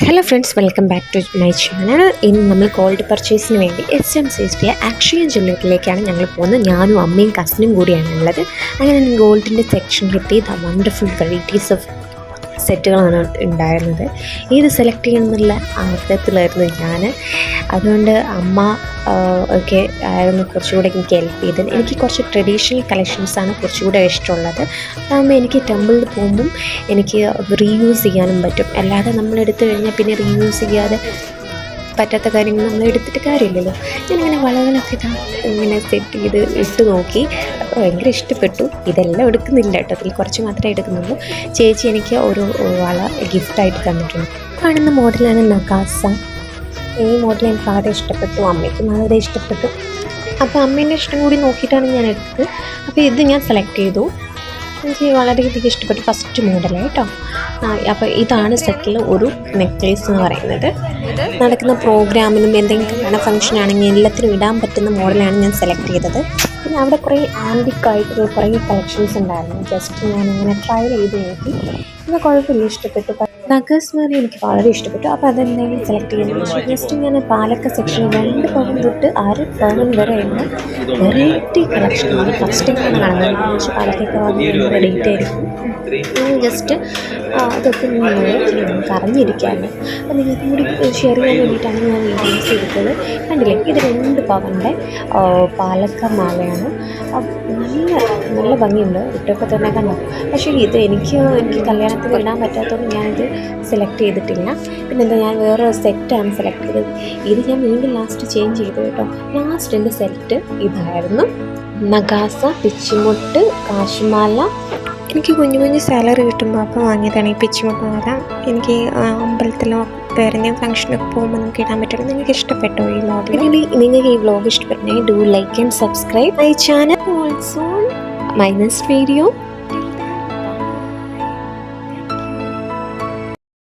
Hello friends, welcome back to my channel. ഇന്ന് നമ്മൾ gold പർച്ചേസിന് വേണ്ടി SM60 അക്ഷയ ജ്വല്ലറിയിലേക്കാണ് ഞങ്ങൾ പോകുന്നത്. ഞാനും അമ്മയും കസിനും കൂടിയാണ് ഉള്ളത്. അങ്ങനെ ഗോൾഡിൻ്റെ സെക്ഷനിലെത്തി വണ്ടർഫുൾ വെറൈറ്റീസ് ഓഫ് സെറ്റുകളാണ് ഉണ്ടായിരുന്നത്. ഏത് സെലക്ട് ചെയ്യണമെന്നുള്ള ആഗ്രഹത്തിലായിരുന്നു ഞാൻ. അതുകൊണ്ട് അമ്മ ഒക്കെ ആയിരുന്നു കുറച്ചുകൂടെ എനിക്ക് ഹെൽപ്പ് ചെയ്തത്. എനിക്ക് കുറച്ച് ട്രഡീഷണൽ കളക്ഷൻസാണ് കുറച്ചുകൂടെ ഇഷ്ടമുള്ളത്. അതാകുമ്പോൾ എനിക്ക് ടെമ്പിളിൽ പോകുമ്പം എനിക്ക് റീയൂസ് ചെയ്യാനും പറ്റും. അല്ലാതെ നമ്മൾ എടുത്തു കഴിഞ്ഞാൽ പിന്നെ റീയൂസ് ചെയ്യാതെ പറ്റാത്ത കാര്യങ്ങൾ നമ്മൾ എടുത്തിട്ട് കാര്യമില്ലല്ലോ. ഞാനിങ്ങനെ വളകളൊക്കെ ഇങ്ങനെ സെറ്റ് ചെയ്ത് ഇട്ട് നോക്കി. അപ്പോൾ ഭയങ്കര ഇഷ്ടപ്പെട്ടു. ഇതെല്ലാം എടുക്കുന്നില്ല കേട്ടോ, അതിൽ കുറച്ച് മാത്രമേ എടുക്കുന്നുള്ളൂ. ചേച്ചി എനിക്ക് ഒരു വള ഗിഫ്റ്റായിട്ട് തന്നിട്ടുണ്ട്. കാണുന്ന മോഡലാണ് നഗാസ. ഈ മോഡൽ എനിക്ക് വളരെ ഇഷ്ടപ്പെട്ടു, അമ്മയ്ക്കും വളരെ ഇഷ്ടപ്പെട്ടു. അപ്പോൾ അമ്മേൻ്റെ ഇഷ്ടം കൂടി നോക്കിയിട്ടാണ് ഞാൻ എടുത്തത്. അപ്പോൾ ഇത് ഞാൻ സെലക്ട് ചെയ്തു. എനിക്ക് വളരെയധികം ഇഷ്ടപ്പെട്ടു, ഫസ്റ്റ് മോഡൽ കേട്ടോ. അപ്പോൾ ഇതാണ് സെറ്റിൽ ഒരു നെക്ലേസ് എന്ന് പറയുന്നത്. നടക്കുന്ന പ്രോഗ്രാമിനും എന്തെങ്കിലും ഫംഗ്ഷൻ ആണെങ്കിൽ എല്ലാത്തിനും ഇടാൻ പറ്റുന്ന മോഡലാണ് ഞാൻ സെലക്ട് ചെയ്തത്. പിന്നെ അവിടെ കുറേ ആൻറ്റിക്കായിട്ടുള്ള കുറേ കളക്ഷൻസ് ഉണ്ടായിരുന്നു. ജസ്റ്റ് ഞാനിങ്ങനെ ട്രൈ ചെയ്ത് നോക്കി. ഇത് കുഴപ്പമില്ല, ഇഷ്ടപ്പെട്ടു. നഗേഴ്സ് മാറി എനിക്ക് വളരെ ഇഷ്ടപ്പെട്ടു. അപ്പോൾ അതെന്തായാലും സെലക്ട് ചെയ്യുന്നത്. ജസ്റ്റ് ഞാൻ പാലക്ക സെക്ഷനിൽ 2 പവൻ തൊട്ട് 6 പവൻ വരെയുള്ള വെറൈറ്റി കളക്ഷനാണ് ഫസ്റ്റ് ടൈമാണ് കാണുന്നത്. പക്ഷേ പാലക്കൊക്കെ വാങ്ങുന്ന ഡേറ്റ് ആയിരിക്കും. ജസ്റ്റ് അതൊക്കെ നമുക്ക് അറിഞ്ഞിരിക്കാമല്ലോ. അപ്പോൾ നിങ്ങൾക്കും കൂടി ഷെയർ ചെയ്യാൻ വേണ്ടിയിട്ടാണ് ഞാൻ വീഡിയോസ് എടുത്തത്. കണ്ടില്ലേ, ഇത് 2 പവൻ്റെ പാലക്ക മാലയാണ്. നല്ല ഭംഗിയുണ്ട്, ഇട്ടൊക്കെ തന്നെ കണ്ടോ. പക്ഷേ ഇത് എനിക്ക് കല്യാണത്തിന് ഇടാൻ പറ്റാത്തതുകൊണ്ട് ഞാനിത് സെലക്ട് ചെയ്തിട്ടില്ല. പിന്നെന്താ, ഞാൻ വേറെ സെറ്റാണ് സെലക്ട് ചെയ്തത്. ഇത് ഞാൻ വീണ്ടും ലാസ്റ്റ് ചേഞ്ച് ചെയ്തു കേട്ടോ. ലാസ്റ്റ് എൻ്റെ സെറ്റ് ഇതായിരുന്നു. നഗാസ, പിച്ചിമുട്ട്, കാശുമാല. എനിക്ക് കുഞ്ഞു കുഞ്ഞു സാലറി കിട്ടുമ്പോൾ അപ്പോൾ വാങ്ങിയതാണ് ഈ പിച്ചിമുട്ട് മാല. എനിക്ക് അമ്പലത്തിലോ വേറെ ഫംഗ്ഷനൊക്കെ പോകുമ്പോൾ നമുക്ക് ഇടാൻ പറ്റുള്ളൂ. നിങ്ങൾക്ക് ഇഷ്ടപ്പെട്ടോ ഈ മോഡൽ? നിങ്ങൾക്ക് ഈ വ്ലോഗ് ഇഷ്ടപ്പെട്ടെങ്കിൽ do like and subscribe my channel. Also my next video.